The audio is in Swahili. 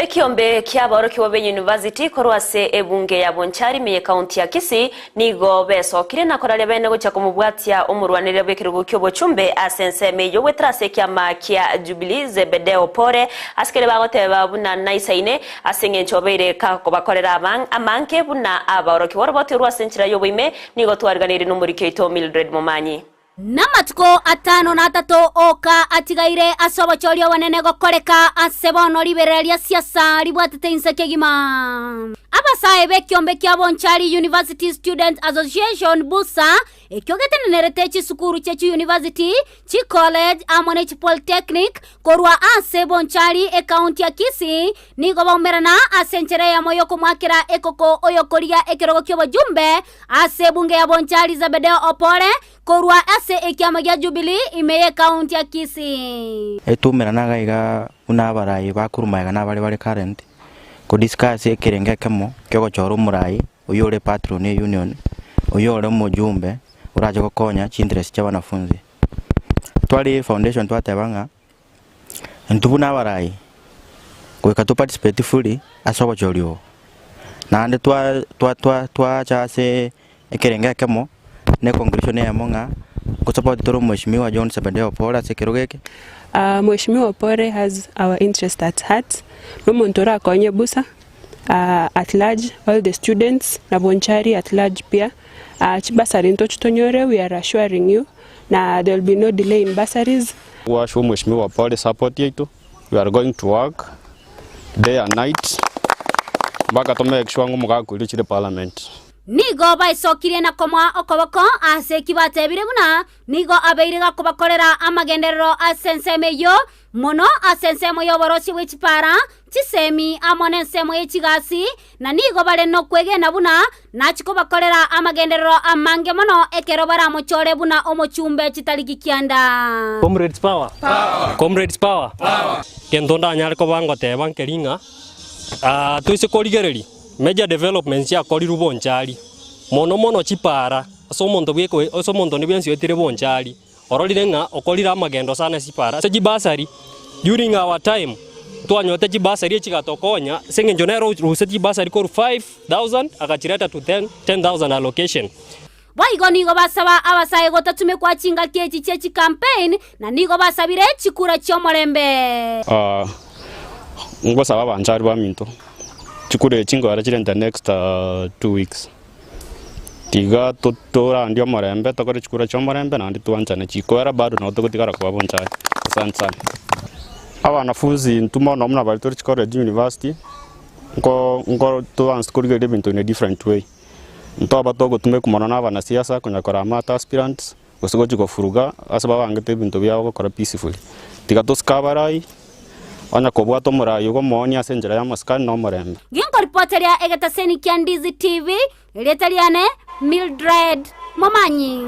Ekiombe kia Boroki Wabe University korwase ebunge ya Bonchari meye kaunti ya Kisii nigo besokire na korale bene gocha kumubwatia umurwanire bwekirugo kyobo chumbe asense meyo wetrase kia makia Jubilee Zebedeo Pore askere bagote babuna naisaine asenge nchobere ka kobakorera amanke buna aboroki warbote rwasenchira yoboime nigo twarganire numurike ito Mildred Momanyi. Namatiko 5 na 3 oka atigaire asobochorio wanene gokoreka asebono libereria siasa libwatete insekegima abasae bekiombe kia Bonchari University Student Association busa ekyogetenerete chisukuru chechu university chi college amone chi polytechnic korwa ase Bonchari e county ya Kisii nigo bomberana asenchere ya moyo kumwakira ekoko oyokoria ekirogo kyobo jumbe ase bunge ya Bonchari Zebedeo Opore korwa ase ekiama ya Jubilee imeye county ya Kisii etumerana gaiga unabarai bakurumaiga nabali bali current ko discuss ekirenge kemo kyogo choro murai uyore patron union uyore mujumbe uraje gukonya interest cha banafunzi twali foundation twatebanga ntubuna abarai kweka to participate fully asobo chorio nande twa chase ekirenge kemo ne congregation ya monga ko support toro mheshimiwa John Zebedeo Pore sekirogeke. Mheshimiwa Pore has our interest at heart. Nomontora akonye busa at large, all the students na Bonchari at large pia chibasari nto chutonyore, we are assuring you na there will be no delay in bursaries. Washo Mheshimiwa Pore support yetu. We are going to work day and night mpaka make sure mugakwirichire parliament. Nigo baisokire na komwa okoboko ase kibatebire buna nigo abeiriga kubakorera amagenderero asensemeyo mono asensemo yoborosi wechipara tisemi amone nsemo yechigasi na nigo bale no kwegena buna nachiko bakorera amagenderero amange mono ekero bara mochore buna omochumbe chitaliki kianda. Comrades power Comrades power kendonda anyariko bangote bankeringa tuise korigereri major developments ya koriru Bonchari mono chipara so monto bweko so monto nibensi yetire Bonchari orolire nga okolira magendo sana chipara se jibasari during our time twanyote jibasari echigatokonya senge njonero ruse jibasari ko 5000 akachireta to 10000 allocation. Waigo nigo basaba abasaye gotatume kwa chinga kechi chechi campaign na nigo basabire chikura chomorembe ngo saba Bonchari baminto chikure chingo ara chirenta next 2 weeks tiga totora ndio marembe tokore chikura chomorembe na ndi tuanchane chikora bado na utogotikara kwa Bonchari. Asante sana abanafunzi ntuma no muna bali college university ngo to answer kuri bintu in a different way ntoba togo tume kumana n'abana siasa kunyakora mata aspirants gusigo chiko furuga asaba bangete bintu byabo gukora peacefully tiga toskabarai anya kobwato murayi ugo moni asenjera ya maskani no murembe. Gingo reporter ya Egetaseni Kiandizi TV Letaliane Mildred Momanyi.